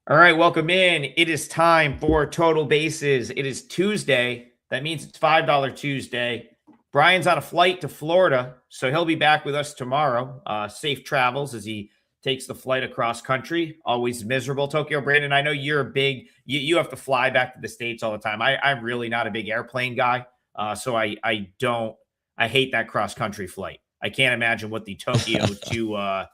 All right, welcome in. It is time for Total Bases. It is Tuesday. That means it's $5 Tuesday. Brian's on a flight to Florida, so he'll be back with us tomorrow. Safe travels as he takes the flight across country. Always miserable. Tokyo Brandon, I know you're a big, you have to fly back to the States all the time. I'm really not a big airplane guy, so I hate that cross country flight. I can't imagine what the Tokyo to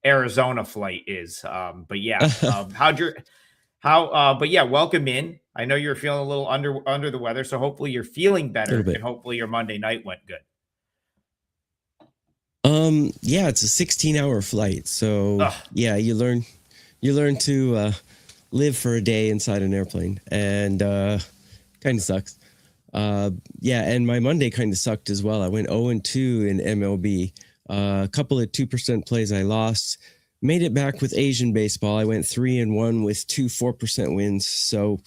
Arizona flight is. But yeah, but yeah, welcome in. I know you're feeling a little under the weather, so hopefully you're feeling better and hopefully your Monday night went good. Yeah, it's a 16-hour flight. So yeah, you learn to live for a day inside an airplane, and kind of sucks. Yeah, and my Monday kind of sucked as well. I went 0-2 in MLB. A couple of 2% plays I lost. Made it back with Asian baseball. I went 3-1 with 2 4% wins. So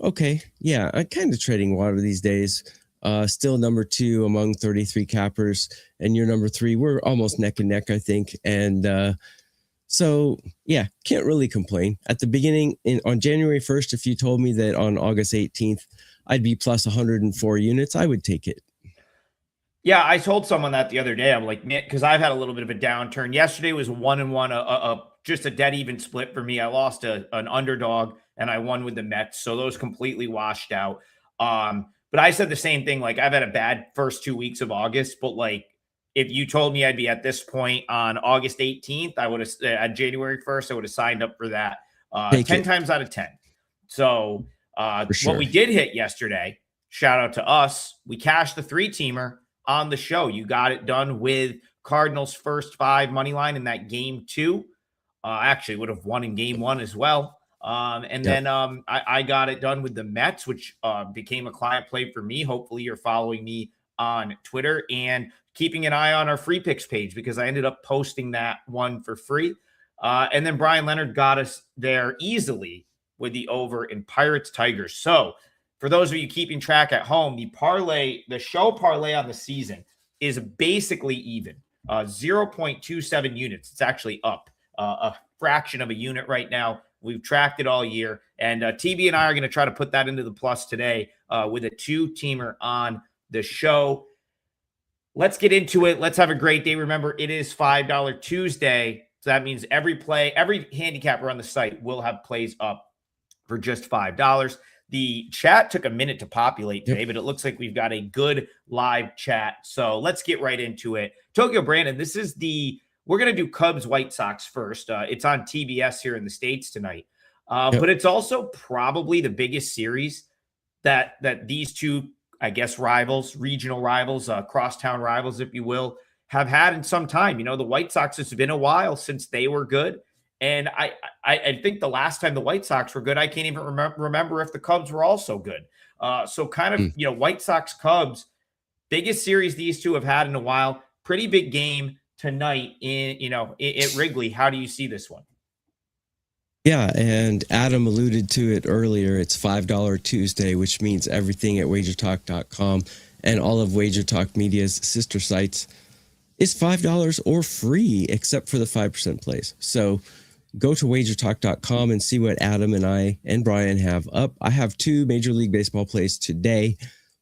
okay. Yeah, I'm kind of treading water these days. Still number 2 among 33 cappers, and you're number 3. We're almost neck and neck, I think. And so yeah, can't really complain. At the beginning, on January 1st, if you told me that on August 18th I'd be plus 104 units, I would take it. Yeah, I told someone that the other day. I'm like, man, because I've had a little bit of a downturn. Yesterday was 1-1, just a dead even split for me. I lost an underdog and I won with the Mets, so those completely washed out. But I said the same thing. Like, I've had a bad first 2 weeks of August, but like, if you told me I'd be at this point on August 18th, I would have at January 1st, I would have signed up for that 10 times out of 10. So what we did hit yesterday, shout out to us, we cashed the 3-teamer on the show. You got it done with Cardinals first 5 money line in that game 2. Actually would have won in game 1 as well. Then I got it done with the Mets, which became a client play for me. Hopefully you're following me on Twitter and keeping an eye on our free picks page, because I ended up posting that one for free. And then Bryan Leonard got us there easily with the over in Pirates Tigers. So for those of you keeping track at home, the show parlay on the season is basically even, 0.27 units. It's actually up a fraction of a unit right now. We've tracked it all year, and TB and I are going to try to put that into the plus today with a 2-teamer on the show. Let's get into it. Let's have a great day. Remember, it is $5 Tuesday, so that means every handicapper on the site will have plays up for just $5. The chat took a minute to populate today, but it looks like we've got a good live chat. So let's get right into it. Tokyo Brandon, we're going to do Cubs White Sox first. It's on TBS here in the States tonight. But it's also probably the biggest series that these two, I guess, regional rivals, crosstown rivals, if you will, have had in some time. You know, the White Sox, it's been a while since they were good. And I think the last time the White Sox were good, I can't even remember if the Cubs were also good. So kind of, White Sox Cubs, biggest series these two have had in a while. Pretty big game tonight at Wrigley. How do you see this one? Yeah, and Adam alluded to it earlier. It's $5 Tuesday, which means everything at WagerTalk.com and all of WagerTalk Media's sister sites is $5 or free, except for the 5% plays. So go to WagerTalk.com and see what Adam and I and Brian have up. I have 2 Major League Baseball plays today,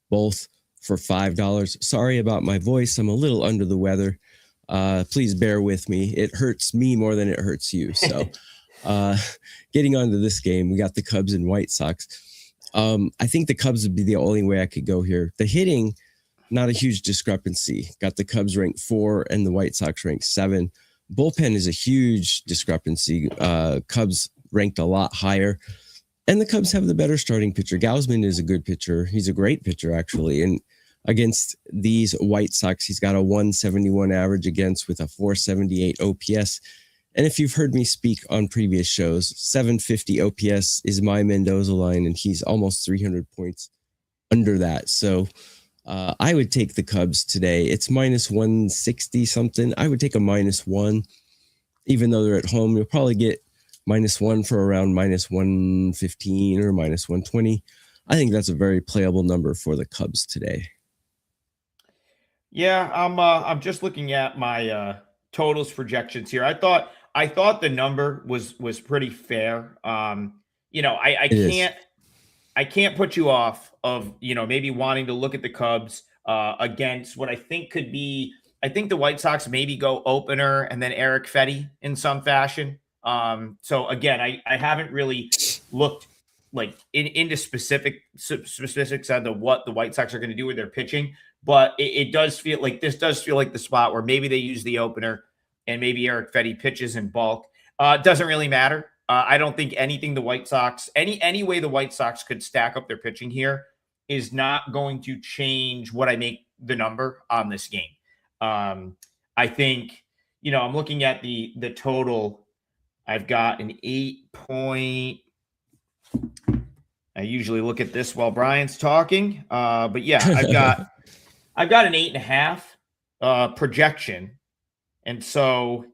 both for $5. Sorry about my voice. I'm a little under the weather. Please bear with me. It hurts me more than it hurts you. So getting on to this game, we got the Cubs and White Sox. I think the Cubs would be the only way I could go here. The hitting, not a huge discrepancy. Got the Cubs ranked 4 and the White Sox ranked 7. Bullpen is a huge discrepancy. Cubs ranked a lot higher. And the Cubs have the better starting pitcher. Gausman is a good pitcher. He's a great pitcher, actually. And against these White Sox, he's got a 171 average against with a 478 OPS. And if you've heard me speak on previous shows, 750 OPS is my Mendoza line, and he's almost 300 points under that. So I would take the Cubs today. It's minus 160 something. I would take a -1, even though they're at home. You'll probably get -1 for around minus 115 or minus 120. I think that's a very playable number for the Cubs today. Yeah, I'm just looking at my totals projections here. I thought I thought the number was pretty fair. It I can't put you off of, maybe wanting to look at the Cubs against what I think could be. I think the White Sox maybe go opener and then Eric Fetty in some fashion. So again, I haven't really looked like into specifics on what the White Sox are going to do with their pitching, but it does feel like this does feel like the spot where maybe they use the opener and maybe Eric Fetty pitches in bulk. It doesn't really matter. I don't think anything the White Sox, any way the White Sox could stack up their pitching here is not going to change what I make the number on this game. I think, I'm looking at the total. I've got an 8 point. I usually look at this while Brian's talking. But yeah, I've got an 8.5 projection. And so,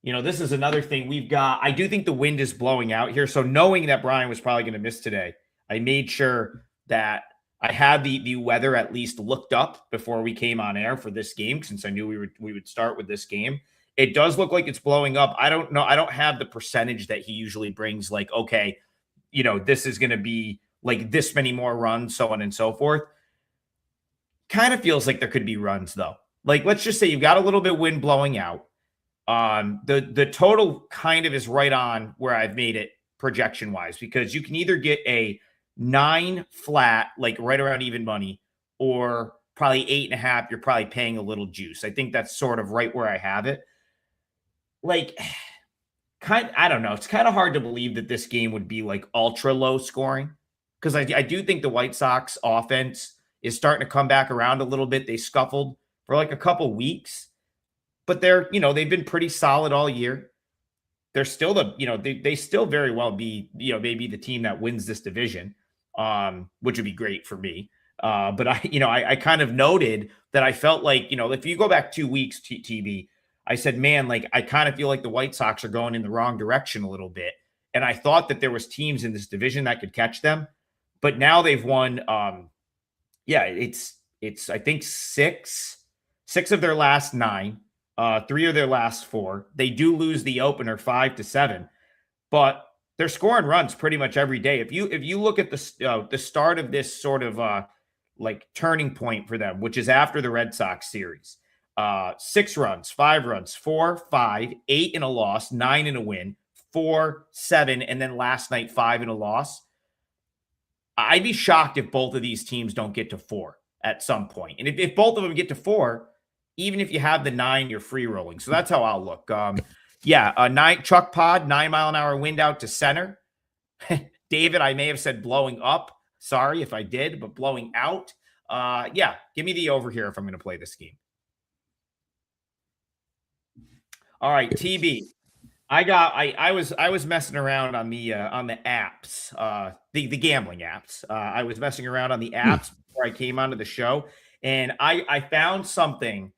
this is another thing I do think the wind is blowing out here. So knowing that Brian was probably going to miss today, I made sure that I had the weather at least looked up before we came on air for this game, since I knew we would start with this game. It does look like it's blowing up. I don't know. I don't have the percentage that he usually brings, like, okay, this is going to be like this many more runs, so on and so forth. Kind of feels like there could be runs though. Like, let's just say you've got a little bit of wind blowing out. The total kind of is right on where I've made it projection wise, because you can either get a 9 flat, like right around even money, or probably 8.5. You're probably paying a little juice. I think that's sort of right where I have it. Like, I don't know. It's kind of hard to believe that this game would be like ultra low scoring, because I do think the White Sox offense is starting to come back around a little bit. They scuffled for like a couple weeks, but they've been pretty solid all year. They're still they still very well be, maybe the team that wins this division, which would be great for me. But I kind of noted that I felt like, if you go back 2 weeks, TB, I said, man, like, I kind of feel like the White Sox are going in the wrong direction a little bit. And I thought that there was teams in this division that could catch them, but now they've won. It's I think six of their last 9, 3 of their last 4. They do lose the opener 5-7, but they're scoring runs pretty much every day. If you look at the start of this sort of like turning point for them, which is after the Red Sox series, 6 runs, 5 runs, 4, 5, 8 in a loss, 9 in a win, 4, 7, and then last night 5 in a loss. I'd be shocked if both of these teams don't get to 4 at some point. And if both of them get to 4, even if you have the 9, you're free rolling. So that's how I'll look. 9 Chuck Pod, 9-mile-an-hour wind out to center. David, I may have said blowing up. Sorry if I did, but blowing out. Give me the over here if I'm going to play this game. All right, TB. I was messing around on the apps, the gambling apps. I was messing around on the apps before I came onto the show, and I found something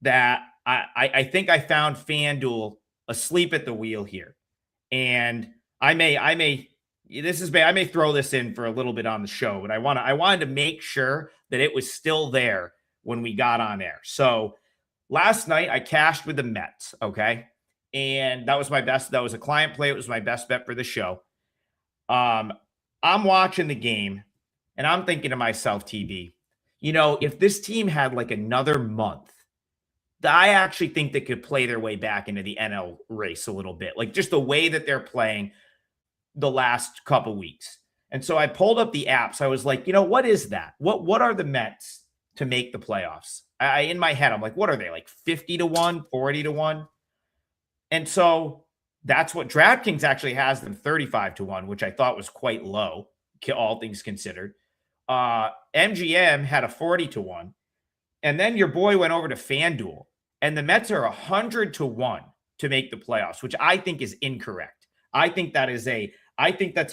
that I think I found FanDuel asleep at the wheel here, and I may throw this in for a little bit on the show, but I wanted to make sure that it was still there when we got on air. So last night I cashed with the Mets, okay? And that was my best. That was a client play. It was my best bet for the show. I'm watching the game and I'm thinking to myself, TB, if this team had like another month, I actually think they could play their way back into the NL race a little bit, like just the way that they're playing the last couple weeks. And so I pulled up the apps. I was like, what is that? What are the Mets to make the playoffs? In my head, I'm like, what are they, like 50-1, 40-1? And so that's what DraftKings actually has them 35-1, which I thought was quite low, all things considered. MGM had a 40-1. And then your boy went over to FanDuel, and the Mets are 100-1 to make the playoffs, which I think is incorrect. I think that's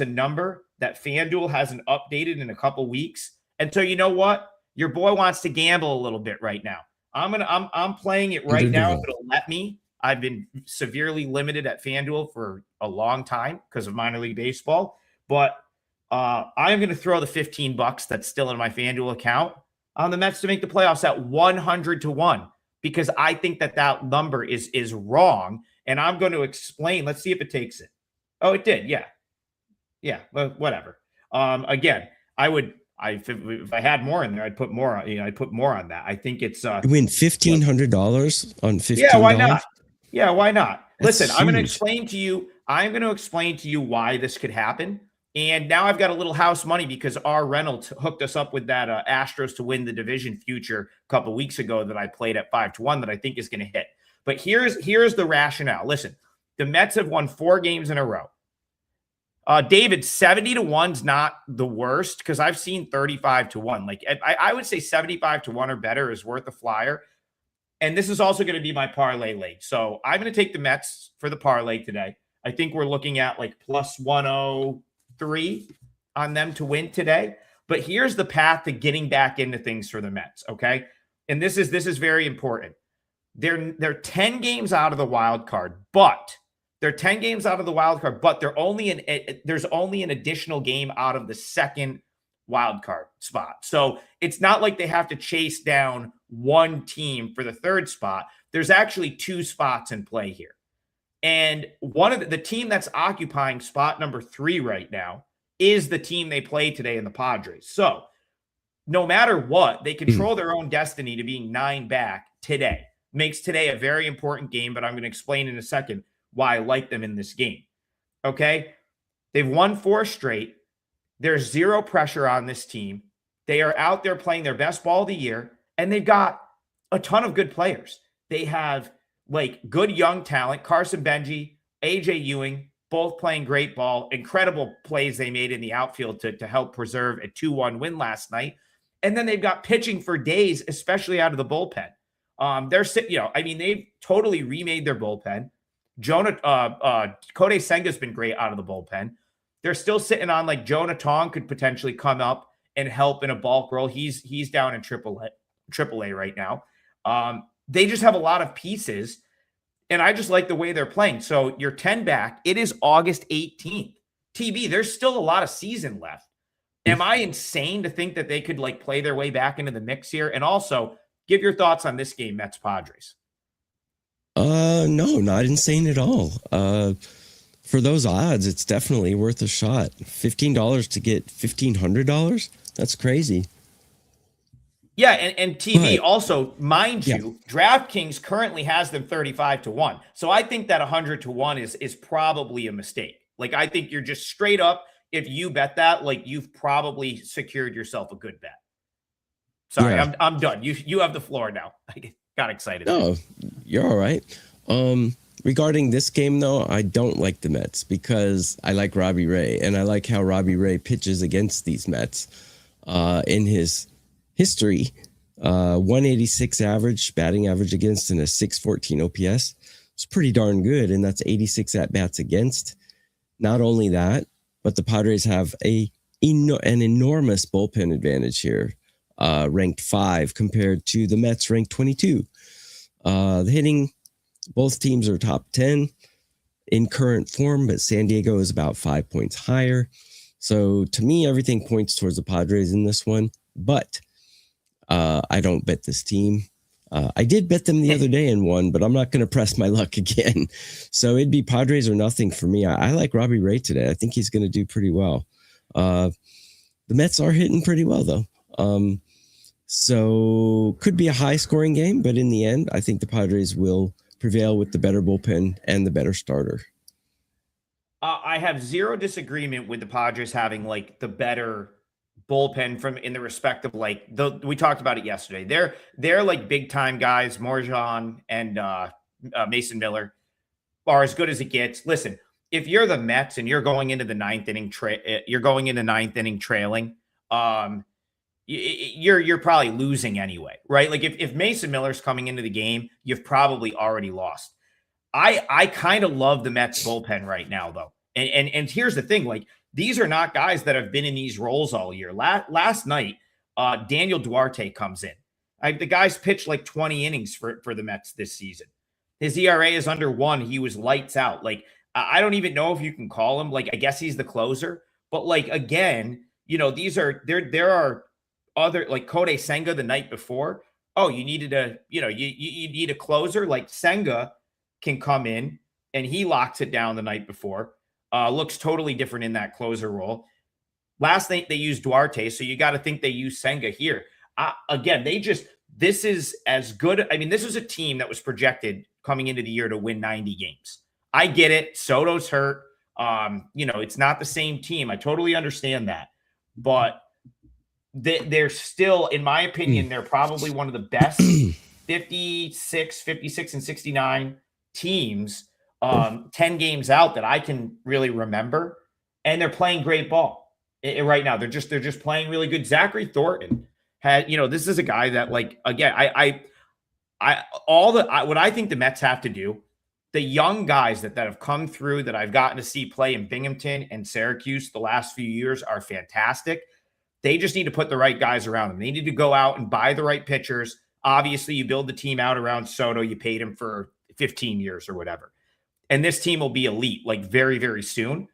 a number that FanDuel hasn't updated in a couple weeks. And so you know what? Your boy wants to gamble a little bit right now. I'm playing it right now if it'll let me. I've been severely limited at FanDuel for a long time because of minor league baseball, but I'm going to throw the $15 that's still in my FanDuel account on the Mets to make the playoffs at 100-1, because I think that number is wrong. And I'm going to explain. Let's see if it takes it. Oh, it did. Yeah. Yeah. Well, whatever. Again, if I had more in there, I'd put more on, I'd put more on that. I think it's, You win $1,500 on $15. yeah, why not? Yeah, why not? That's Listen, I'm going to huge. explain to you. I'm going to explain to you why this could happen. And now I've got a little house money because R. Reynolds hooked us up with that Astros to win the division future a couple of weeks ago that I played at 5-1 that I think is going to hit. But here's the rationale. Listen, the Mets have won 4 games in a row. David, 70-1's not the worst because I've seen 35-1. Like I would say 75-1 or better is worth a flyer. And this is also going to be my parlay leg. So I'm going to take the Mets for the parlay today. I think we're looking at like plus 103 on them to win today. But here's the path to getting back into things for the Mets, okay? And this is very important. They're 10 games out of the wild card, but there's only an additional game out of the second wild card spot. So it's not like they have to chase down one team for the third spot. There's actually 2 spots in play here. And one of the team that's occupying spot number 3 right now is the team they play today in the Padres. So no matter what, they control their own destiny to being 9 back today. Makes today a very important game, but I'm going to explain in a second why I like them in this game. Okay? They've won 4 straight. There's 0 pressure on this team. They are out there playing their best ball of the year, and they've got a ton of good players. They have like good young talent, Carson Benji, AJ Ewing, both playing great ball, incredible plays they made in the outfield to help preserve a 2-1 win last night. And then they've got pitching for days, especially out of the bullpen. They've totally remade their bullpen. Kodai Senga's been great out of the bullpen. They're still sitting on like Jonah Tong could potentially come up and help in a bulk role. He's down in AAA right now. They just have a lot of pieces, and I just like the way they're playing. So you're 10 back. It is August 18th. TB, there's still a lot of season left. Am I insane to think that they could like play their way back into the mix here? And also, give your thoughts on this game, Mets Padres. No, not insane at all. For those odds, it's definitely worth a shot. $15 to get $1,500. That's crazy. Yeah, and TV also, mind you, DraftKings currently has them 35-1. So I think that 100-1 is probably a mistake. Like I think you're just straight up. If you bet that, like you've probably secured yourself a good bet. Sorry, yeah. I'm done. You have the floor now. I got excited. Oh, you're all right. Regarding this game, though, I don't like the Mets because I like Robbie Ray, and I like how Robbie Ray pitches against these Mets. In his history, 186 average batting average against and a 614 OPS. It's pretty darn good, and that's 86 at-bats against. Not only that, but the Padres have an enormous bullpen advantage here, ranked 5 compared to the Mets ranked 22. The hitting, both teams are top 10 in current form, but San Diego is about 5 points higher. So to me, everything points towards the Padres in this one, but I don't bet this team. I did bet them the other day and won, but I'm not going to press my luck again. So it'd be Padres or nothing for me. I like Robbie Ray today. I think he's going to do pretty well. The Mets are hitting pretty well, though. So could be a high-scoring game, but in the end, I think the Padres will prevail with the better bullpen and the better starter. I have zero disagreement with the Padres having like the better bullpen from in the respect of like we talked about it yesterday. They're like big time guys. Morjan and Mason Miller are as good as it gets. Listen, if you're the Mets and you're going into the ninth inning trailing, you're probably losing anyway, right? Like if Mason Miller's coming into the game, you've probably already lost. I kind of love the Mets bullpen right now, though. And here's the thing, like these are not guys that have been in these roles all year. Last night, Daniel Duarte comes in. The guy's pitched like 20 innings for the Mets this season. His ERA is under 1. He was lights out. Like, I don't even know if you can call him. Like, I guess he's the closer. But like, again, there are other, like Kodai Senga the night before. Oh, you needed you need a closer. Like Senga can come in and he locks it down the night before. Looks totally different in that closer role. Last night they used Duarte, so you got to think they use Senga here. Again, this is as good. I mean, this was a team that was projected coming into the year to win 90 games. I get it. Soto's hurt. It's not the same team. I totally understand that. But they're still, in my opinion, they're probably one of the best 56, and 69 teams 10 games out that I can really remember. And they're playing great ball right now. They're just playing really good. Zachary Thornton this is a guy that, like, again, what I think the Mets have to do, the young guys that have come through that I've gotten to see play in Binghamton and Syracuse the last few years are fantastic. They just need to put the right guys around them. They need to go out and buy the right pitchers. Obviously, you build the team out around Soto. You paid him for 15 years or whatever. And this team will be elite, like, very, very soon.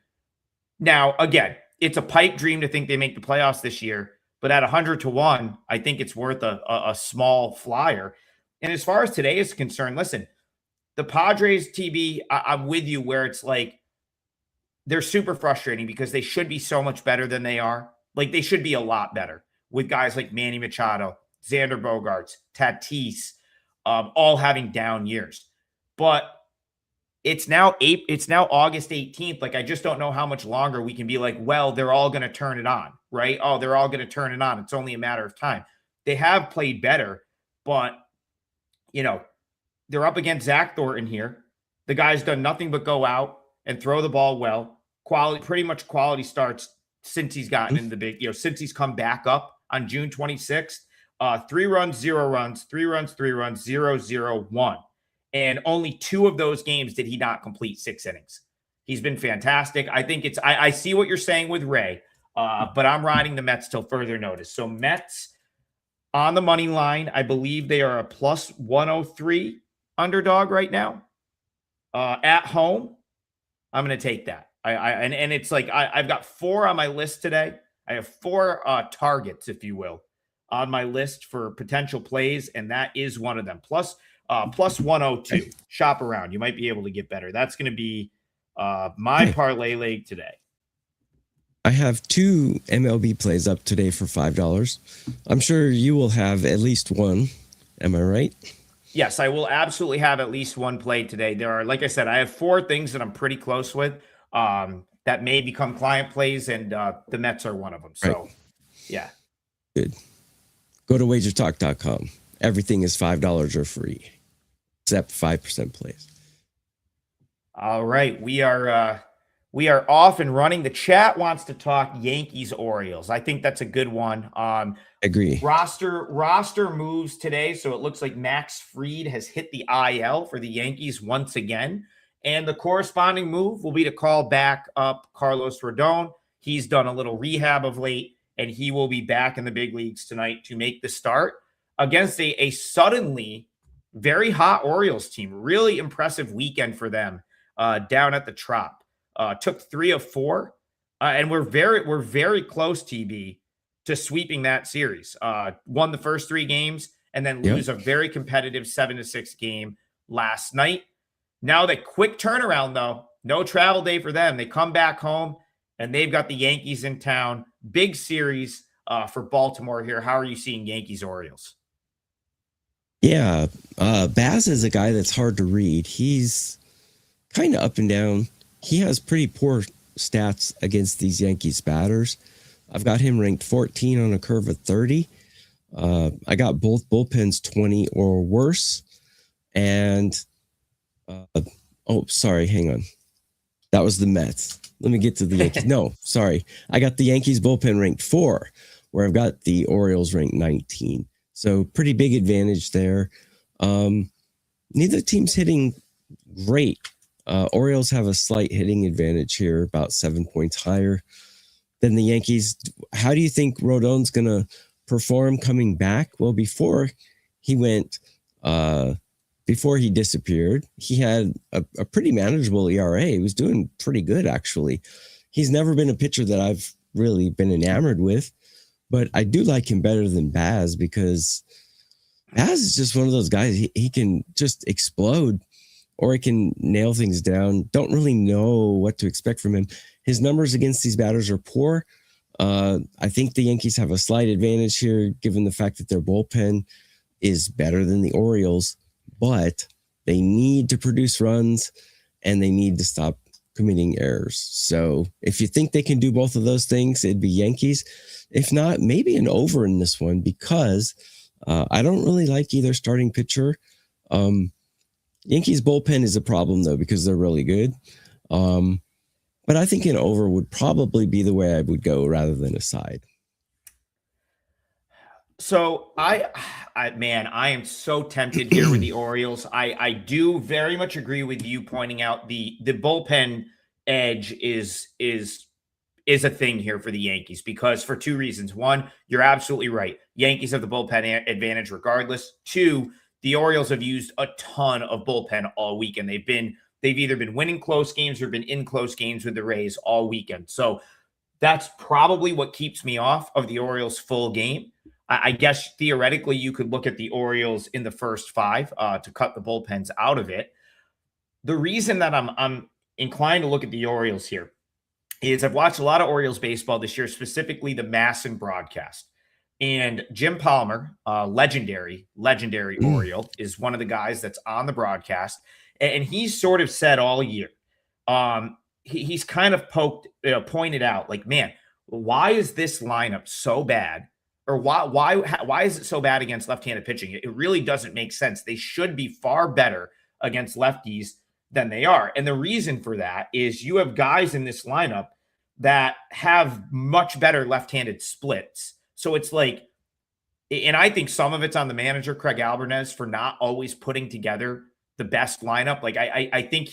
Now, again, it's a pipe dream to think they make the playoffs this year. But at 100-1, I think it's worth a small flyer. And as far as today is concerned, listen, the Padres, TB, I'm with you where it's like they're super frustrating because they should be so much better than they are. Like, they should be a lot better with guys like Manny Machado, Xander Bogaerts, Tatis, all having down years. But it's now August 18th. Like, I just don't know how much longer we can be like, well, they're all going to turn it on, right? Oh, they're all going to turn it on. It's only a matter of time. They have played better, but, they're up against Zach Thornton here. The guy's done nothing but go out and throw the ball well. Pretty much quality starts since he's gotten in the big, since he's come back up on June 26th. 3 runs, 0 runs, 3 runs, 3 runs, 0-0-1. And only 2 of those games did he not complete 6 innings. He's been fantastic. I think I see what you're saying with Ray, but I'm riding the Mets till further notice. So Mets on the money line, I believe they are a plus 103 underdog right now. At home, I'm going to take that. And it's like I've got 4 on my list today. I have 4 targets, if you will, on my list for potential plays, and that is one of them. Plus 102. Shop around. You might be able to get better. That's going to be my parlay leg today. I have 2 MLB plays up today for $5. I'm sure you will have at least one. Am I right? Yes, I will absolutely have at least one play today. There are, like I said, I have 4 things that I'm pretty close with that may become client plays, and the Mets are one of them. So, right. Yeah. Good. Go to WagerTalk.com. Everything is $5 or free, except 5% plays. All right, we are off and running. The chat wants to talk Yankees Orioles. I think that's a good one. Agree. Roster moves today, so it looks like Max Fried has hit the IL for the Yankees once again, and the corresponding move will be to call back up Carlos Rodon. He's done a little rehab of late, and he will be back in the big leagues tonight to make the start against a suddenly very hot Orioles team. Really impressive weekend for them down at the Trop. Took 3 of 4, and we're very close, TB, to sweeping that series. Won the first 3 games and then lose a very competitive 7-6 game last night. Now the quick turnaround, though, no travel day for them. They come back home and they've got the Yankees in town. Big series for Baltimore here. How are you seeing Yankees Orioles? Yeah, Baz is a guy that's hard to read. He's kind of up and down. He has pretty poor stats against these Yankees batters. I've got him ranked 14 on a curve of 30. I got both bullpens 20 or worse. And, sorry, hang on. That was the Mets. Let me get to the Yankees. No, sorry. I got the Yankees bullpen ranked 4, where I've got the Orioles ranked 19. So pretty big advantage there. Neither team's hitting great. Orioles have a slight hitting advantage here, about 7 points higher than the Yankees. How do you think Rodon's going to perform coming back? Well, before he disappeared, he had a pretty manageable ERA. He was doing pretty good, actually. He's never been a pitcher that I've really been enamored with, but I do like him better than Baz because Baz is just one of those guys. He can just explode or he can nail things down. Don't really know what to expect from him. His numbers against these batters are poor. I think the Yankees have a slight advantage here, given the fact that their bullpen is better than the Orioles, but they need to produce runs and they need to stop committing errors. So if you think they can do both of those things, it'd be Yankees. If not, maybe an over in this one, because I don't really like either starting pitcher. Yankees bullpen is a problem though, because they're really good. But I think an over would probably be the way I would go rather than a side. So I am so tempted here with the Orioles. I do very much agree with you pointing out the bullpen edge is a thing here for the Yankees, because for two reasons. One, you're absolutely right. Yankees have the bullpen advantage regardless. Two, the Orioles have used a ton of bullpen all weekend. They've either been winning close games or been in close games with the Rays all weekend. So that's probably what keeps me off of the Orioles full game. I guess theoretically you could look at the Orioles in the first five to cut the bullpens out of it. The reason that I'm inclined to look at the Orioles here is I've watched a lot of Orioles baseball this year, specifically the Masson broadcast. And Jim Palmer, legendary Oriole, is one of the guys that's on the broadcast. And he's sort of said all year, he's kind of pointed out, like, man, why is this lineup so bad? Or why is it so bad against left-handed pitching? It really doesn't make sense. They should be far better against lefties than they are. And the reason for that is you have guys in this lineup that have much better left-handed splits. So it's like, and I think some of it's on the manager, Craig Albarnez, for not always putting together the best lineup. Like I think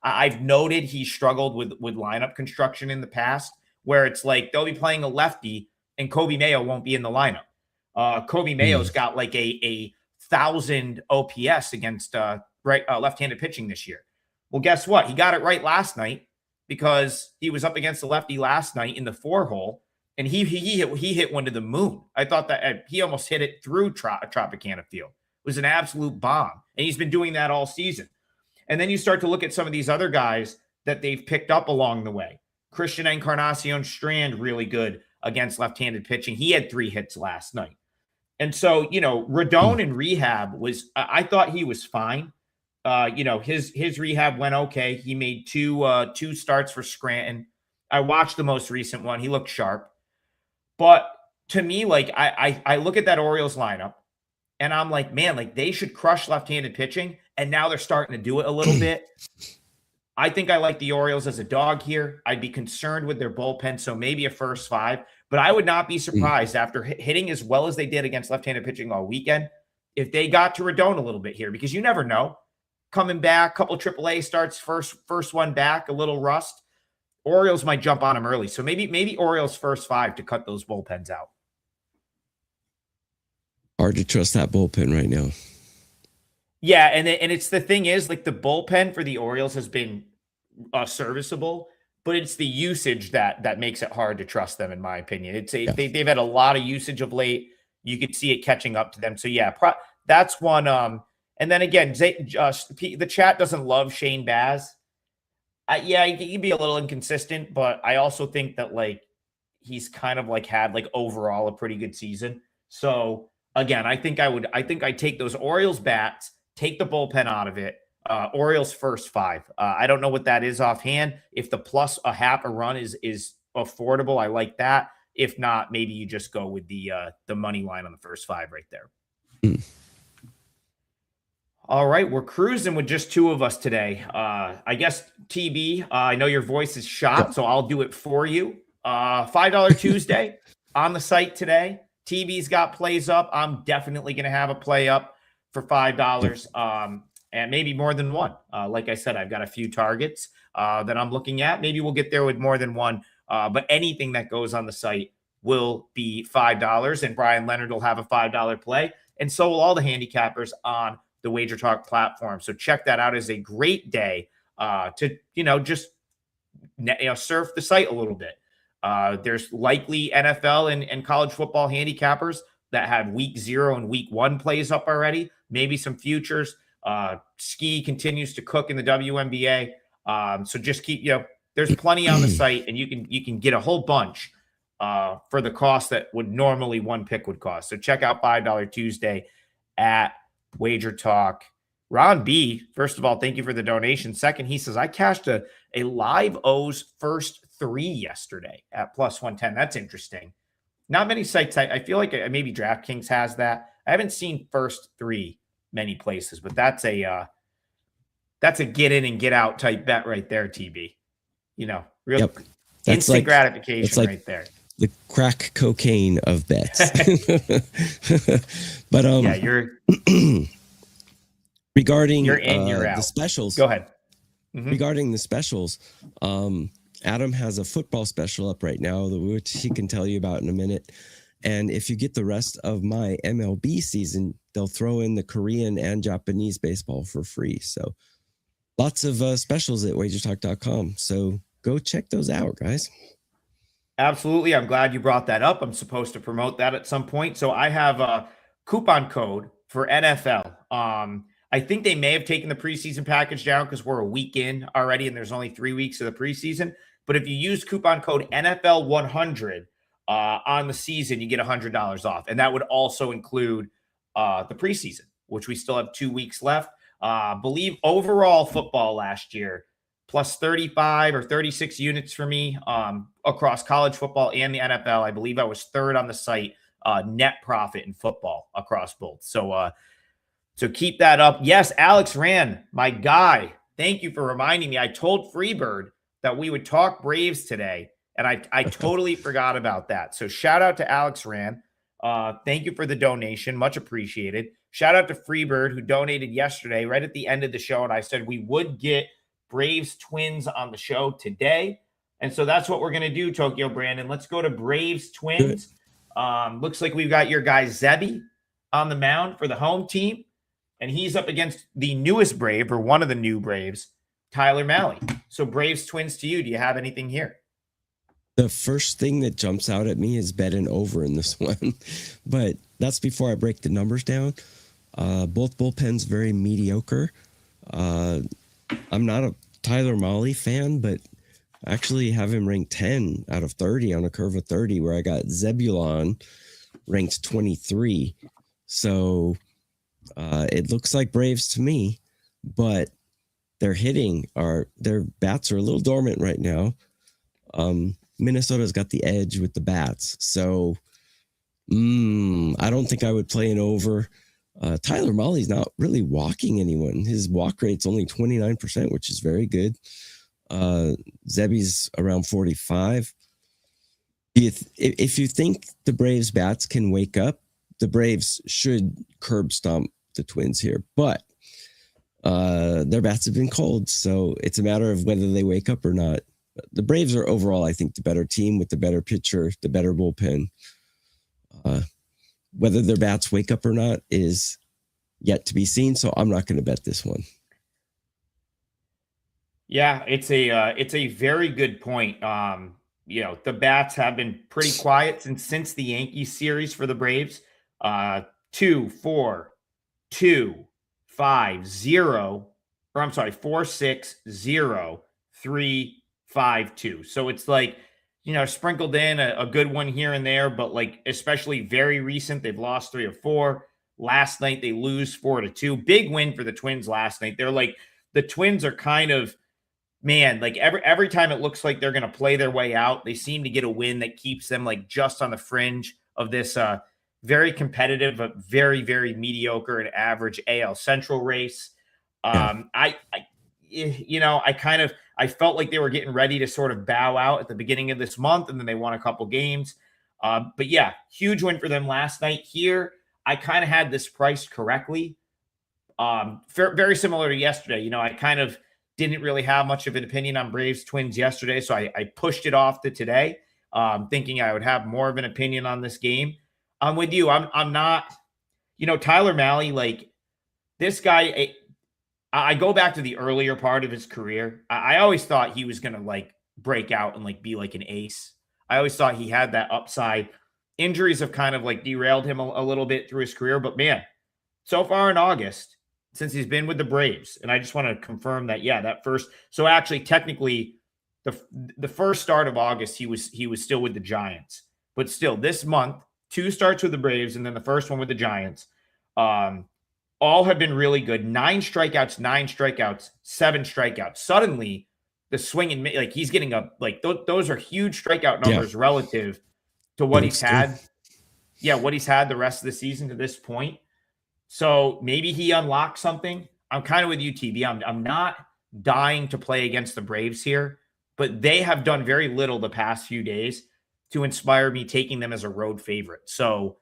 I've noted he struggled with lineup construction in the past, where it's like they'll be playing a lefty and Kobe Mayo won't be in the lineup. Kobe Mayo's got like a 1,000 OPS against left-handed pitching this year. Well, guess what? He got it right last night because he was up against the lefty last night in the 4-hole, and he hit one to the moon. I thought that he almost hit it through Tropicana Field. It was an absolute bomb, and he's been doing that all season. And then you start to look at some of these other guys that they've picked up along the way. Christian Encarnacion Strand, really good against left-handed pitching. He had 3 hits last night. And so, Rodon in rehab I thought he was fine. His rehab went okay. He made two starts for Scranton. I watched the most recent one. He looked sharp. But to me, like, I look at that Orioles lineup and I'm like, man, like, they should crush left-handed pitching. And now they're starting to do it a little bit. I think I like the Orioles as a dog here. I'd be concerned with their bullpen, so maybe a first 5. But I would not be surprised after hitting as well as they did against left-handed pitching all weekend if they got to Rodon a little bit here, because you never know. Coming back, couple AAA starts, first one back, a little rust. Orioles might jump on him early. So maybe Orioles first 5 to cut those bullpens out. Hard to trust that bullpen right now. Yeah, and it's the thing is, like, the bullpen for the Orioles has been serviceable, but it's the usage that makes it hard to trust them, in my opinion. They've had a lot of usage of late. You could see it catching up to them. So yeah, that's one. And then again, the chat doesn't love Shane Baz. Yeah, he can be a little inconsistent, but I also think that, like, he's kind of like had, like, overall a pretty good season. So again, I think I'd take those Orioles bats, take the bullpen out of it. Orioles first 5. I don't know what that is offhand. If the plus a half a run is affordable, I like that. If not, maybe you just go with the money line on the first 5 right there. All right, we're cruising with just 2 of us today. I guess, TB, I know your voice is shot, so I'll do it for you. $5 Tuesday on the site today. TB's got plays up. I'm definitely going to have a play up for $5, and maybe more than one. Like I said, I've got a few targets that I'm looking at. Maybe we'll get there with more than one, but anything that goes on the site will be $5, and Bryan Leonard will have a $5 play, and so will all the handicappers on the WagerTalk platform. So check that out. It's a great day to just surf the site a little bit. There's likely NFL and college football handicappers that have week 0 and week 1 plays up already, maybe some futures. Ski continues to cook in the WNBA. So just keep, there's plenty on the site, and you can get a whole bunch for the cost that would normally one pick would cost. So check out $5 Tuesday at Wager Talk. Ron B, first of all, thank you for the donation. Second, he says, I cashed a live O's first 3 yesterday at plus 110. That's interesting. Not many sites. I feel like maybe DraftKings has that. I haven't seen first 3 many places, but that's a get in and get out type bet right there, TB. Real instant gratification right there. The crack cocaine of bets. But yeah, you're regarding you're in, you're out. The specials. Go ahead. Mm-hmm. Regarding the specials, Adam has a football special up right now, which he can tell you about in a minute. And if you get the rest of my MLB season, they'll throw in the Korean and Japanese baseball for free. So lots of specials at WagerTalk.com. So go check those out, guys. Absolutely. I'm glad you brought that up. I'm supposed to promote that at some point. So I have a coupon code for NFL. I think they may have taken the preseason package down because we're a week in already and there's only 3 weeks of the preseason. But if you use coupon code NFL100 on the season, you get $100 off. And that would also include the preseason, which we still have 2 weeks left. Believe overall football last year, plus 35 or 36 units for me across college football and the NFL. I believe I was third on the site, net profit in football across both. So keep that up. Yes, Alex Rand, my guy. Thank you for reminding me. I told Freebird that we would talk Braves today, and I totally forgot about that. So shout out to Alex Rand. Thank you for the donation. Much appreciated. Shout out to Freebird, who donated yesterday right at the end of the show, and I said we would get Braves Twins on the show today. And so that's what we're going to do, Tokyo Brandon. Let's go to Braves Twins. Looks like we've got your guy Zebby on the mound for the home team. And he's up against the newest Brave, or one of the new Braves, Tyler Mahle. So Braves Twins to you. Do you have anything here? The first thing that jumps out at me is betting over in this one. But that's before I break the numbers down. Both bullpens very mediocre. I'm not a Tyler Mahle fan, but I actually have him ranked 10 out of 30 on a curve of 30, where I got Zebulon ranked 23. So it looks like Braves to me, but their bats are a little dormant right now. Minnesota's got the edge with the bats. So I don't think I would play an over. Tyler Mahle's not really walking anyone. His walk rate's only 29%, which is very good. Zebby's around 45. If you think the Braves bats can wake up, the Braves should curb stomp the Twins here. But their bats have been cold, so it's a matter of whether they wake up or not. The Braves are overall, I think, the better team with the better pitcher, the better bullpen. Whether their bats wake up or not is yet to be seen, so I'm not going to bet this one. Yeah, it's a very good point. The bats have been pretty quiet since the Yankees series for the Braves. 2, 4, 2, 5, 0, or I'm sorry, 4, 6, 0, 3, 5, 2. So it's like, sprinkled in a good one here and there, but like especially very recent, they've lost 3 of 4. Last night they lose 4-2. Big win for the Twins last night. They're like, the Twins are kind of, man, like every time it looks like they're going to play their way out, they seem to get a win that keeps them like just on the fringe of this very competitive, but very, very mediocre and average AL Central race. I felt like they were getting ready to sort of bow out at the beginning of this month, and then they won a couple games. But yeah, huge win for them last night. Here, I kind of had this priced correctly. Very similar to yesterday. I kind of didn't really have much of an opinion on Braves Twins yesterday, so I pushed it off to today, thinking I would have more of an opinion on this game. I'm with you. I'm not, Tyler Mahle, like this guy, I go back to the earlier part of his career. I always thought he was going to like break out and like be like an ace. I always thought he had that upside. Injuries have kind of like derailed him a little bit through his career, but man, so far in August, since he's been with the Braves. And I just want to confirm that, yeah, that first. So actually, technically, the first start of August, he was still with the Giants. But still, this month, 2 starts with the Braves, and then the first one with the Giants. All have been really good. 9 strikeouts, 7 strikeouts. Suddenly, the swing and like he's getting up, like those are huge strikeout numbers relative to what he's had. Yeah, what he's had the rest of the season to this point. So maybe he unlocked something. I'm kind of with you, TB. I'm not dying to play against the Braves here, but they have done very little the past few days to inspire me taking them as a road favorite. So,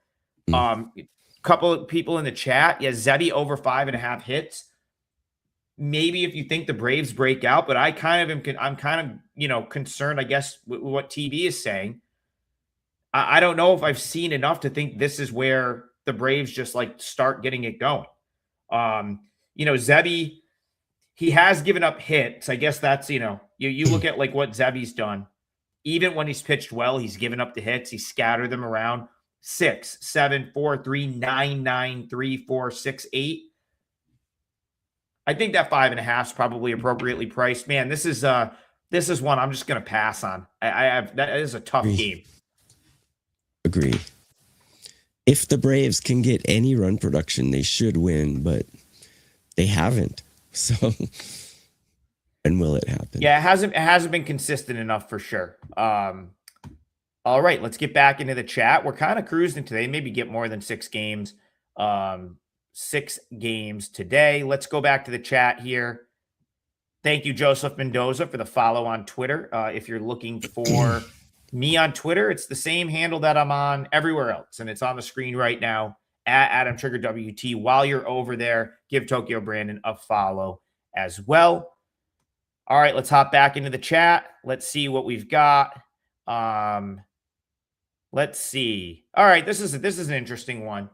couple of people in the chat, yeah, Zebby over 5.5 hits. Maybe if you think the Braves break out, but I'm kind of concerned, I guess, with what TB is saying. I don't know if I've seen enough to think this is where the Braves just like start getting it going. Zebby, he has given up hits. I guess that's, you look at like what Zebby's done. Even when he's pitched well, he's given up the hits. He scattered them around 6, 7, 4, 3, 9, 9, 3, 4, 6, 8. I think that 5.5 is probably appropriately priced. Man, this is one I'm just going to pass on. That is a tough game. Agree. If the Braves can get any run production, they should win, but they haven't. So when will it happen? Yeah, it hasn't been consistent enough for sure. All right, let's get back into the chat. We're kind of cruising today. Maybe get more than 6 games. 6 games today. Let's go back to the chat here. Thank you, Joseph Mendoza, for the follow on Twitter. If you're looking for me on Twitter, it's the same handle that I'm on everywhere else, and it's on the screen right now at Adam Trigger WT. While you're over there, give Tokyo Brandon a follow as well. All right, let's hop back into the chat. Let's see what we've got. Let's see. All right, this is an interesting one.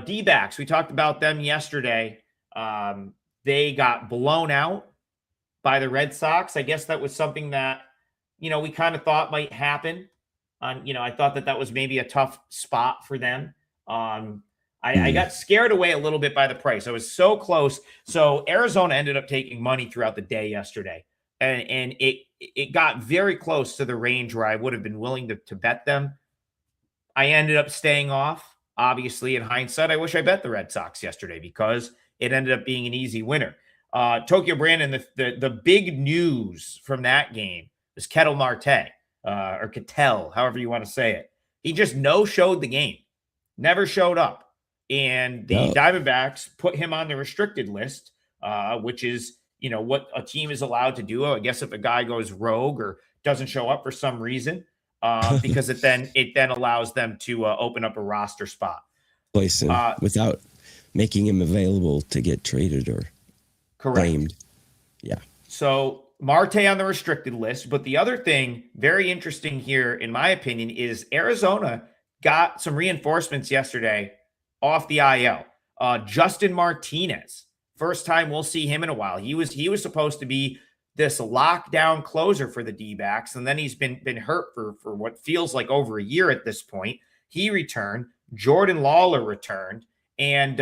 D-backs, we talked about them yesterday. They got blown out by the Red Sox. I guess that was something that, we kind of thought might happen. I thought that was maybe a tough spot for them. I got scared away a little bit by the price. I was so close. So Arizona ended up taking money throughout the day yesterday. And it got very close to the range where I would have been willing to bet them. I ended up staying off. Obviously, in hindsight, I wish I bet the Red Sox yesterday because it ended up being an easy winner. Tokyo Brandon, the big news from that game was Ketel Marte, or Ketel, however you want to say it. He just no-showed the game, never showed up. And the Diamondbacks put him on the restricted list, which is, what a team is allowed to do. I guess if a guy goes rogue or doesn't show up for some reason, because it then allows them to open up a roster spot. Place him without making him available to get traded or claimed. Yeah. So Marte on the restricted list. But the other thing, very interesting here, in my opinion, is Arizona got some reinforcements yesterday off the IL. Justin Martinez, first time we'll see him in a while. He was supposed to be this lockdown closer for the D-backs, and then he's been hurt for what feels like over a year at this point. He returned. Jordan Lawler returned. And,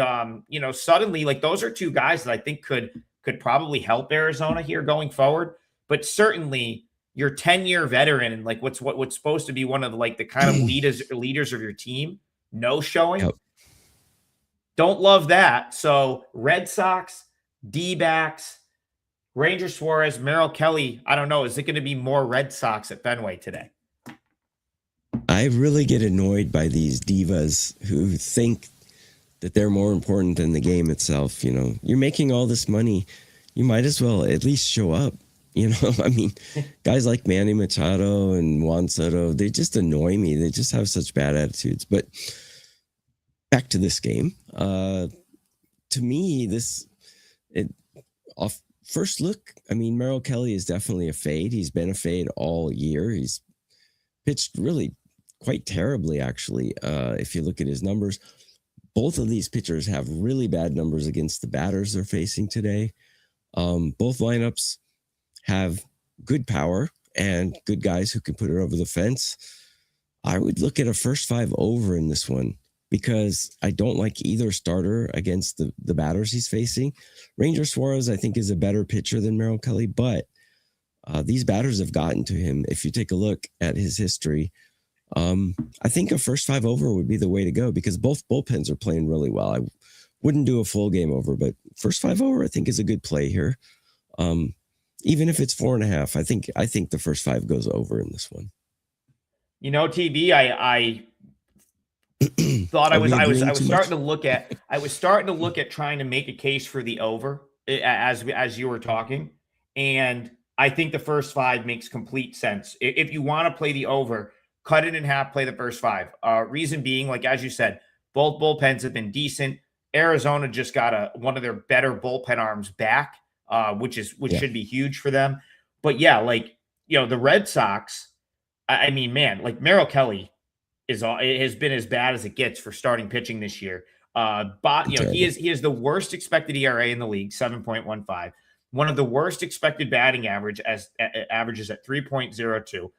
suddenly, like, those are 2 guys that I think could probably help Arizona here going forward. But certainly your 10-year veteran and like what's supposed to be one of the kind of leaders of your team, no showing. Yep. Don't love that. So Red Sox, D-backs, Ranger Suarez, Merrill Kelly. I don't know. Is it going to be more Red Sox at Fenway today? I really get annoyed by these divas who think that they're more important than the game itself. You're making all this money. You might as well at least show up. I mean, guys like Manny Machado and Juan Soto, they just annoy me. They just have such bad attitudes. But back to this game. To me, off first look, I mean, Merrill Kelly is definitely a fade. He's been a fade all year. He's pitched really quite terribly, actually. If you look at his numbers, both of these pitchers have really bad numbers against the batters they're facing today. Both lineups have good power and good guys who can put it over the fence. I would look at a first 5 over in this one. because I don't like either starter against the batters he's facing. Ranger Suarez, I think, is a better pitcher than Merrill Kelly, but these batters have gotten to him. If you take a look at his history, I think a first 5 over would be the way to go because both bullpens are playing really well. I wouldn't do a full game over, but first 5 over, I think, is a good play here. Even if it's 4.5, I think the first 5 goes over in this one. You know, TB, I thought I was starting to look at trying to make a case for the over as you were talking, and I think the first 5 makes complete sense. If you want to play the over, cut it in half, play the first 5. Reason being, like as you said, both bullpens have been decent. Arizona just got one of their better bullpen arms back, which should be huge for them. But yeah, like, you know, the Red Sox, I mean, man, like Merrill Kelly has been as bad as it gets for starting pitching this year. But you know, he is the worst expected ERA in the league, 7.15. One of the worst expected batting averages at 3.02.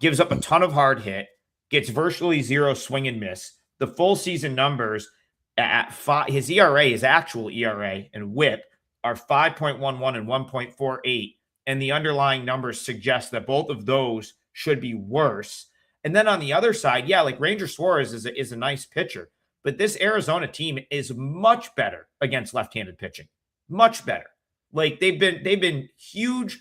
Gives up a ton of hard hit, gets virtually 0 swing and miss. The full season numbers at 5, his ERA, his actual ERA and WHIP are 5.11 and 1.48, and the underlying numbers suggest that both of those should be worse. And then on the other side, yeah, like Ranger Suarez is a nice pitcher, but this Arizona team is much better against left-handed pitching. Much better. Like they've been huge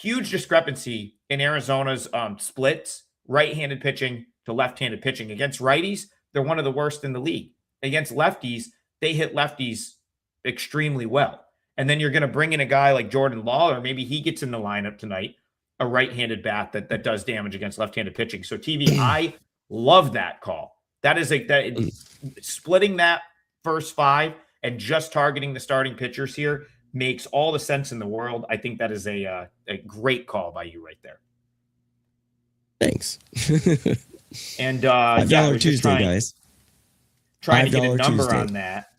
discrepancy in Arizona's splits, right-handed pitching to left-handed pitching. Against righties, they're one of the worst in the league. Against lefties, they hit lefties extremely well. And then you're going to bring in a guy like Jordan Lawler. Maybe he gets in the lineup tonight, a right-handed bat that does damage against left-handed pitching. So TV, I love that call. That is splitting that first 5 and just targeting the starting pitchers here makes all the sense in the world. I think that is a great call by you right there. Thanks. And $5 Tuesday, guys. Trying to get a number Tuesday. On that.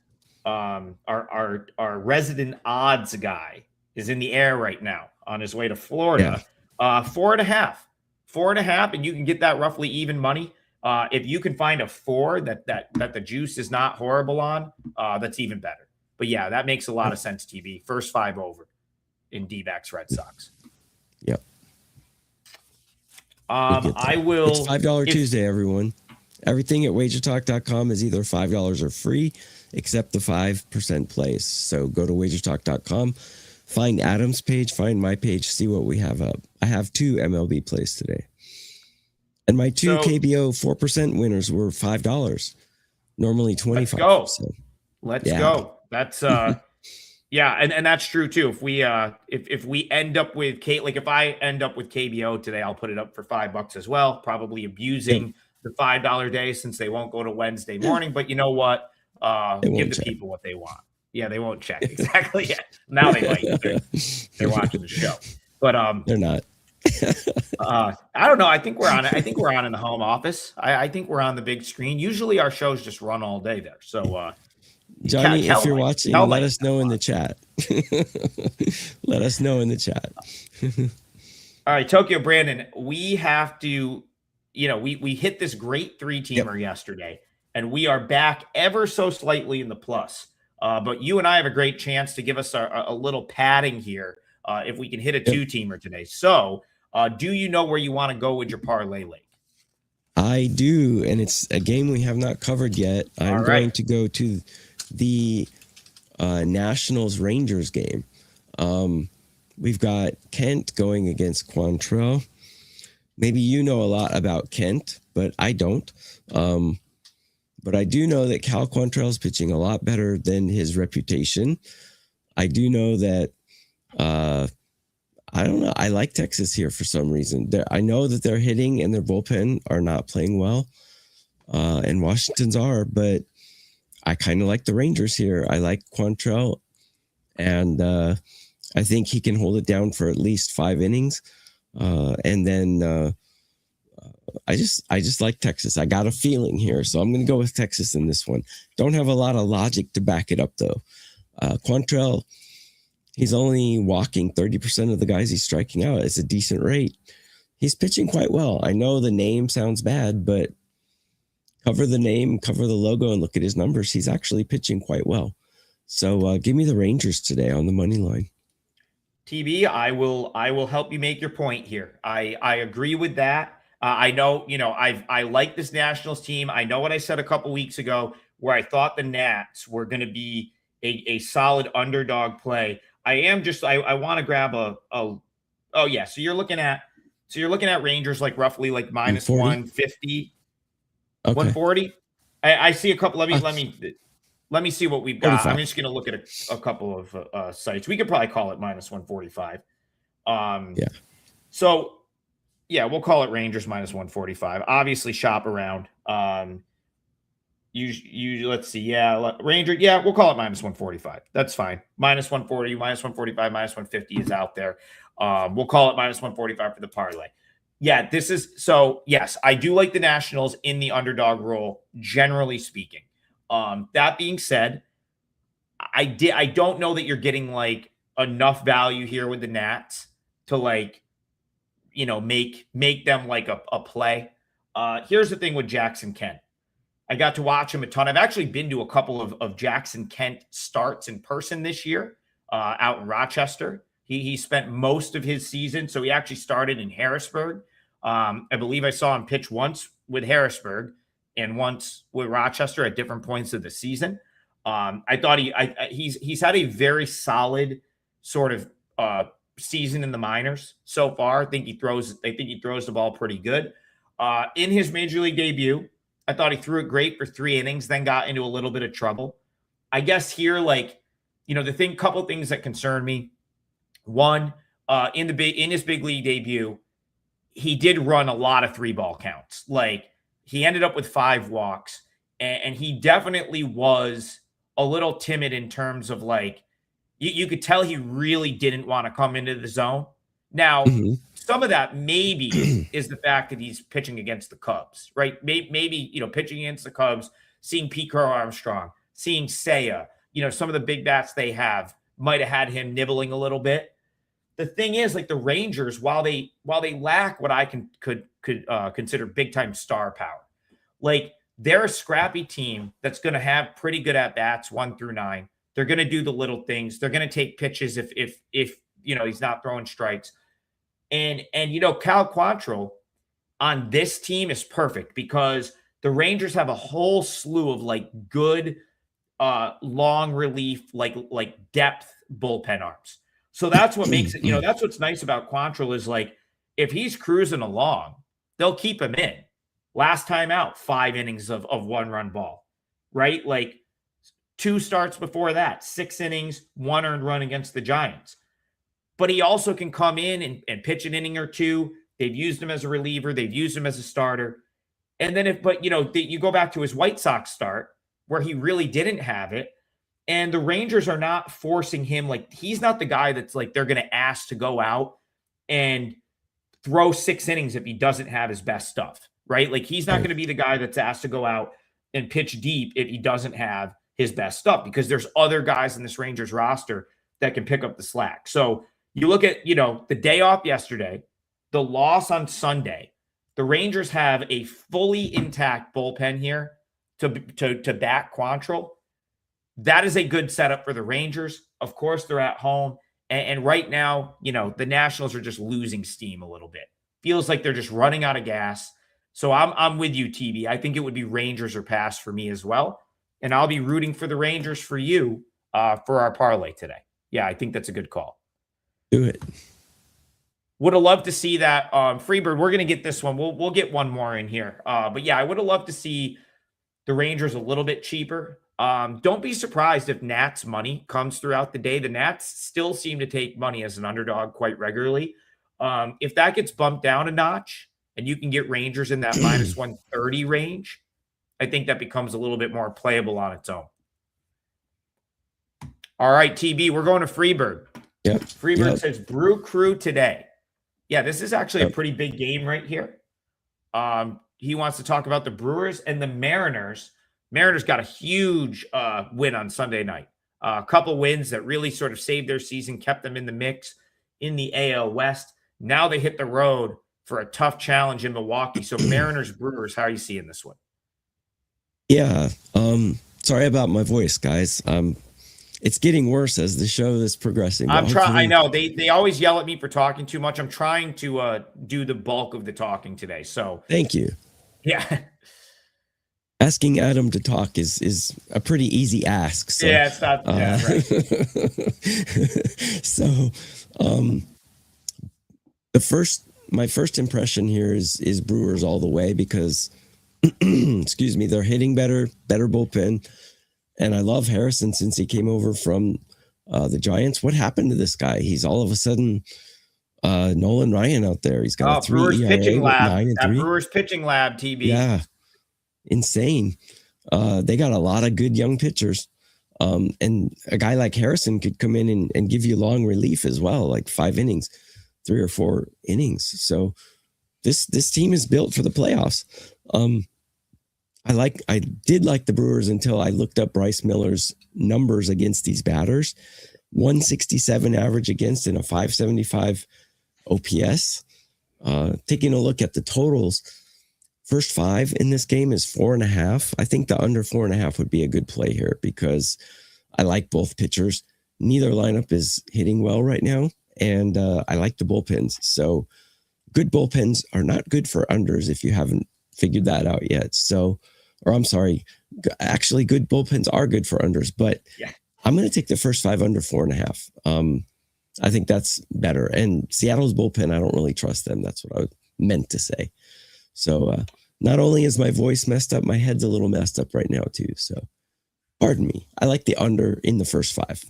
Our resident odds guy is in the air right now on his way to Florida. Yeah. 4.5, and you can get that roughly even money. If you can find a 4 that the juice is not horrible on, that's even better. But yeah, that makes a lot of sense, TV. First 5 over in D-backs Red Sox. Yep. I will. It's $5 Tuesday, everyone. Everything at WagerTalk.com is either $5 or free, except the 5% plays. So go to WagerTalk.com, find Adam's page, find my page, see what we have up. I have 2 MLB plays today. And my 2 KBO 4% winners were $5. Normally $25. Let's go. So, let's go. That's yeah, and that's true too. If we end up with if I end up with KBO today, I'll put it up for $5 as well. Probably abusing the $5 day since they won't go to Wednesday morning. But you know what? Give the people what they want. Yeah, they won't check. Exactly. Yeah. Now they might. They're watching the show. But they're not. I don't know. I think we're on in the home office. I think we're on the big screen. Usually our shows just run all day there. So Johnny, if you're watching, let us know in the chat. Let us know in the chat. All right, Tokyo Brandon, we have to, we hit this great 3-teamer yesterday, and we are back ever so slightly in the plus. But you and I have a great chance to give us a little padding here if we can hit a 2-teamer today. So do you know where you want to go with your parlay link? I do, and it's a game we have not covered yet. I'm going to go to the Nationals Rangers game. We've got Kent going against Quantrill. Maybe you know a lot about Kent, but I don't. But I do know that Cal Quantrill is pitching a lot better than his reputation. I do know that I don't know. I like Texas here for some reason. I know that their hitting and their bullpen are not playing well, and Washington's are, but I kind of like the Rangers here. I like Quantrill, and I think he can hold it down for at least 5 innings. And then I just like Texas. I got a feeling here, so I'm going to go with Texas in this one. Don't have a lot of logic to back it up, though. Quantrill, he's only walking 30% of the guys he's striking out. It's a decent rate. He's pitching quite well. I know the name sounds bad, but cover the name, cover the logo, and look at his numbers. He's actually pitching quite well. So give me the Rangers today on the money line. TB, I will help you make your point here. I agree with that. I know, I like this Nationals team. I know what I said a couple weeks ago where I thought the Nats were going to be a solid underdog play. I want to grab oh yeah. So you're looking at Rangers like roughly like minus 40? 150, Okay. 140. I see a couple. Let me see what we've got. 45. I'm just going to look at a couple of sites. We could probably call it minus 145. Yeah. So, yeah, we'll call it Rangers minus 145. Obviously, shop around. You let's see. Yeah, Ranger. Yeah, we'll call it minus 145. That's fine. Minus 140, minus 145, minus 150 is out there. We'll call it minus 145 for the parlay. Yeah, this is so. Yes, I do like the Nationals in the underdog role, generally speaking. That being said, I don't know that you're getting like enough value here with the Nats to like, make them like a play. Here's the thing with Jackson Kent. I got to watch him a ton. I've actually been to a couple of Jackson Kent starts in person this year out in Rochester. He spent most of his season. So he actually started in Harrisburg. I believe I saw him pitch once with Harrisburg and once with Rochester at different points of the season. I thought he's had a very solid sort of season in the minors so far. I think he throws the ball pretty good. In his major league debut, I thought he threw it great for 3 innings, then got into a little bit of trouble. I guess here, couple things that concern me. One, in his big league debut, he did run a lot of 3-ball counts. Like, he ended up with 5 walks, and he definitely was a little timid in terms of like, you could tell he really didn't want to come into the zone. Now, some of that maybe is the fact that he's pitching against the Cubs, right? Maybe pitching against the Cubs, seeing Pete Crow Armstrong, seeing Seiya, some of the big bats they have might have had him nibbling a little bit. The thing is, like the Rangers, while they lack what I could consider big time star power, like they're a scrappy team that's going to have pretty good at bats 1 through 9. They're going to do the little things. They're going to take pitches if he's not throwing strikes. And Cal Quantrill on this team is perfect because the Rangers have a whole slew of like good long relief, like depth bullpen arms. So that's what makes it, that's what's nice about Quantrill is like, if he's cruising along, they'll keep him in. Last time out, 5 innings of 1-run ball, right? Like 2 starts before that, 6 innings, 1 earned run against the Giants. But he also can come in and pitch an inning or 2. They've used him as a reliever. They've used him as a starter. And then you go back to his White Sox start where he really didn't have it. And the Rangers are not forcing him. Like, he's not the guy that's like, they're going to ask to go out and throw 6 innings if he doesn't have his best stuff, right? Like, he's not going to be the guy that's asked to go out and pitch deep if he doesn't have his best stuff, because there's other guys in this Rangers roster that can pick up the slack. So you look at, the day off yesterday, the loss on Sunday, the Rangers have a fully intact bullpen here to back Quantrill. That is a good setup for the Rangers. Of course, they're at home. And right now, the Nationals are just losing steam a little bit. Feels like they're just running out of gas. So I'm with you, TB. I think it would be Rangers or pass for me as well. And I'll be rooting for the Rangers for you for our parlay today. Yeah, I think that's a good call. Do it. Would have loved to see that. Freebird, we're going to get this one. We'll get one more in here. But yeah, I would have loved to see the Rangers a little bit cheaper. Don't be surprised if Nats money comes throughout the day. The Nats still seem to take money as an underdog quite regularly. If that gets bumped down a notch and you can get Rangers in that minus 130 range, I think that becomes a little bit more playable on its own. All right, TB, we're going to Freebird. Yep. Freebird says Brew Crew today. Yeah, this is actually a pretty big game right here. He wants to talk about the Brewers and the Mariners. Mariners got a huge win on Sunday night. A couple wins that really sort of saved their season, kept them in the mix in the AL West. Now they hit the road for a tough challenge in Milwaukee. So Mariners, Brewers, how are you seeing this one? Yeah. Sorry about my voice, guys. It's getting worse as the show is progressing. I'm trying. I know they always yell at me for talking too much. I'm trying to do the bulk of the talking today. So Thank you. yeah. Asking Adam to talk is a pretty easy ask. So, Yeah, it's not. Yeah, right. So, my first impression here is Brewers all the way because, excuse me, they're hitting better bullpen, and I love Harrison since he came over from the Giants. What happened to this guy? He's all of a sudden Nolan Ryan out there. He's got a 3 Brewers ERA pitching with lab. 9-3. Brewers pitching lab. TB. Yeah, insane. They got a lot of good young pitchers. And a guy like Harrison could come in and give you long relief as well, like 5 innings, 3 or 4 innings. So this team is built for the playoffs. I did like the Brewers until I looked up Bryce Miller's numbers against these batters. 167 average against and a 575 OPS. Taking a look at the totals, first 5 in this game is 4.5. I think the under 4.5 would be a good play here because I like both pitchers. Neither lineup is hitting well right now, and I like the bullpens. So good bullpens are not good for unders if you haven't figured that out yet. So, or I'm sorry, actually good bullpens are good for unders, but yeah. I'm going to take the first 5 under 4.5. I think that's better. And Seattle's bullpen, I don't really trust them. That's what I meant to say. So not only is my voice messed up, my head's a little messed up right now too. So pardon me. I like the under in the first 5.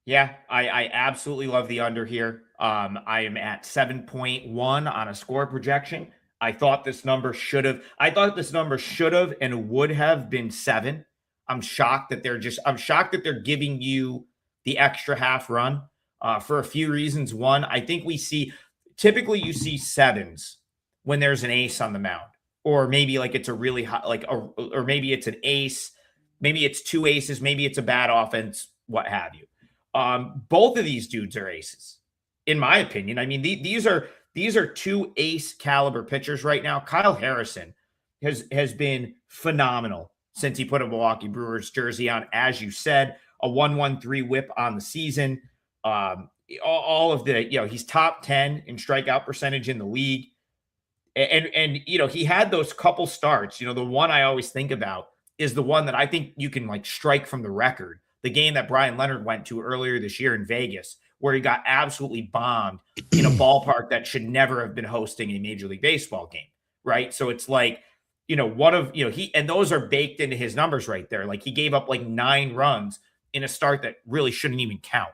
Yeah, I absolutely love the under here. I am at 7.1 on a score projection. I thought this number should have and would have been 7. I'm shocked that they're giving you the extra half run for a few reasons. One, I think typically you see 7s when there's an ace on the mound, or maybe like it's a really hot, or maybe it's an ace, maybe it's 2 aces, maybe it's a bad offense, what have you. Both of these dudes are aces, in my opinion. I mean, these are 2 ace caliber pitchers right now. Kyle Harrison has been phenomenal since he put a Milwaukee Brewers jersey on. As you said, a 1.13 whip on the season. All of the, he's top 10 in strikeout percentage in the league. And he had those couple starts. The one I always think about is the one that I think you can like strike from the record. The game that Bryan Leonard went to earlier this year in Vegas, where he got absolutely bombed in a ballpark that should never have been hosting a Major League Baseball game, right? So it's like, and those are baked into his numbers right there. Like he gave up like 9 runs in a start that really shouldn't even count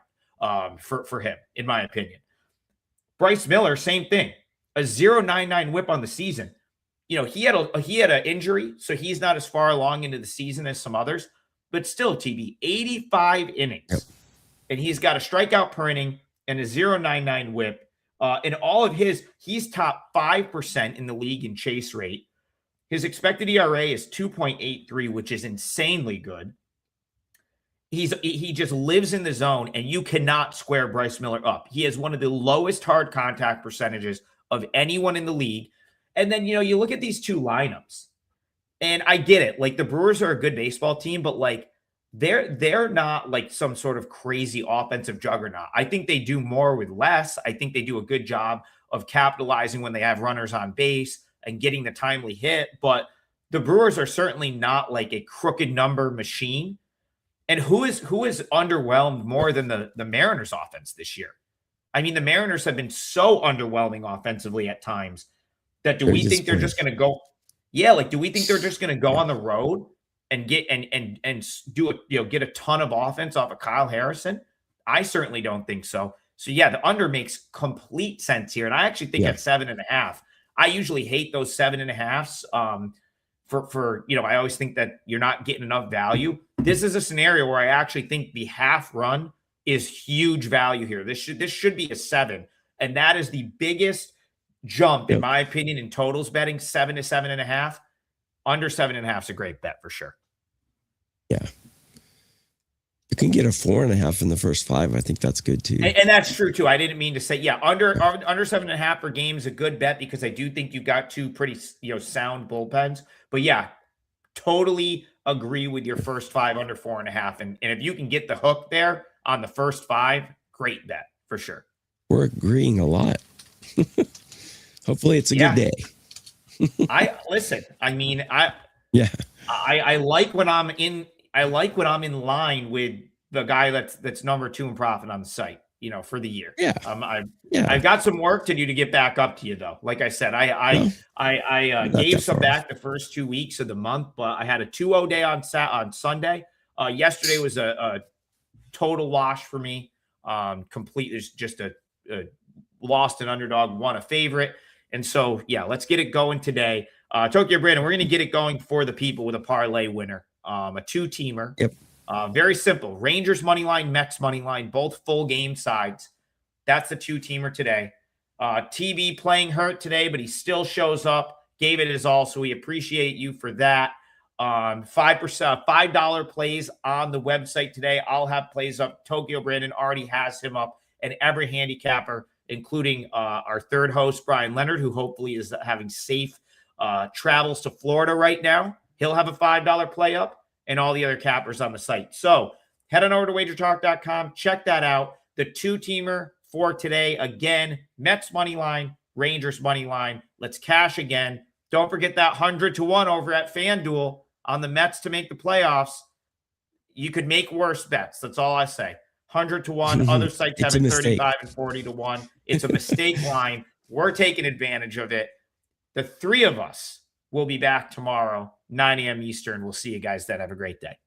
for him, in my opinion. Bryce Miller, same thing, a 0.99 whip on the season. He had an injury, so he's not as far along into the season as some others. But still, TB, 85 innings. Yep. And he's got a strikeout per inning and a 0.99 whip. And all of he's top 5% in the league in chase rate. His expected ERA is 2.83, which is insanely good. He just lives in the zone, and you cannot square Bryce Miller up. He has one of the lowest hard contact percentages of anyone in the league. And then, you look at these 2 lineups. And I get it. Like the Brewers are a good baseball team, but like they're not like some sort of crazy offensive juggernaut. I think they do more with less. I think they do a good job of capitalizing when they have runners on base and getting the timely hit. But the Brewers are certainly not like a crooked number machine. And who is underwhelmed more than the Mariners offense this year? I mean, the Mariners have been so underwhelming offensively at times that we think they're just going to go? Yeah, like, do we think they're just going to go on the road and get get a ton of offense off of Kyle Harrison? I certainly don't think so. So yeah, the under makes complete sense here, and I actually think at 7.5. I usually hate those 7.5s. For I always think that you're not getting enough value. This is a scenario where I actually think the half run is huge value here. This should be a 7, and that is the biggest jump, in my opinion, in totals betting. 7 to 7.5. Under 7.5 is a great bet for sure. Yeah. You can get a 4.5 in the first 5. I think that's good too. And that's true too. I didn't mean to say, under 7.5 per game is a good bet because I do think you've got 2 pretty, sound bullpens. But yeah, totally agree with your first 5 under 4.5. And if you can get the hook there on the first 5, great bet for sure. We're agreeing a lot. Hopefully it's a good day. I listen. I mean, I like when I'm in. I like when I'm in line with the guy that's number 2 in profit on the site, for the year. Yeah. I've got some work to do to get back up to you though. Like I said, I gave some back the first 2 weeks of the month, but I had a 2-0 day on Sunday. Yesterday was a total wash for me. Complete is just a lost an underdog, won a favorite. And so, yeah, let's get it going today. Tokyo Brandon, we're going to get it going for the people with a parlay winner, a 2-teamer. Yep. Very simple. Rangers money line, Mets money line, both full game sides. That's the 2-teamer today. TV playing hurt today, but he still shows up, gave it his all. So we appreciate you for that. 5% $5 plays on the website today. I'll have plays up. Tokyo Brandon already has him up, and every handicapper, including our third host, Bryan Leonard, who hopefully is having safe travels to Florida right now. He'll have a $5 play up, and all the other cappers on the site. So head on over to WagerTalk.com. Check that out. The 2-teamer for today, again, Mets money line, Rangers money line. Let's cash again. Don't forget that 100-1 over at FanDuel on the Mets to make the playoffs. You could make worse bets. That's all I say. 100-1. Other sites have it 35 and 40-1. It's a mistake line. We're taking advantage of it. The 3 of us will be back tomorrow, 9 a.m. Eastern. We'll see you guys then. Have a great day.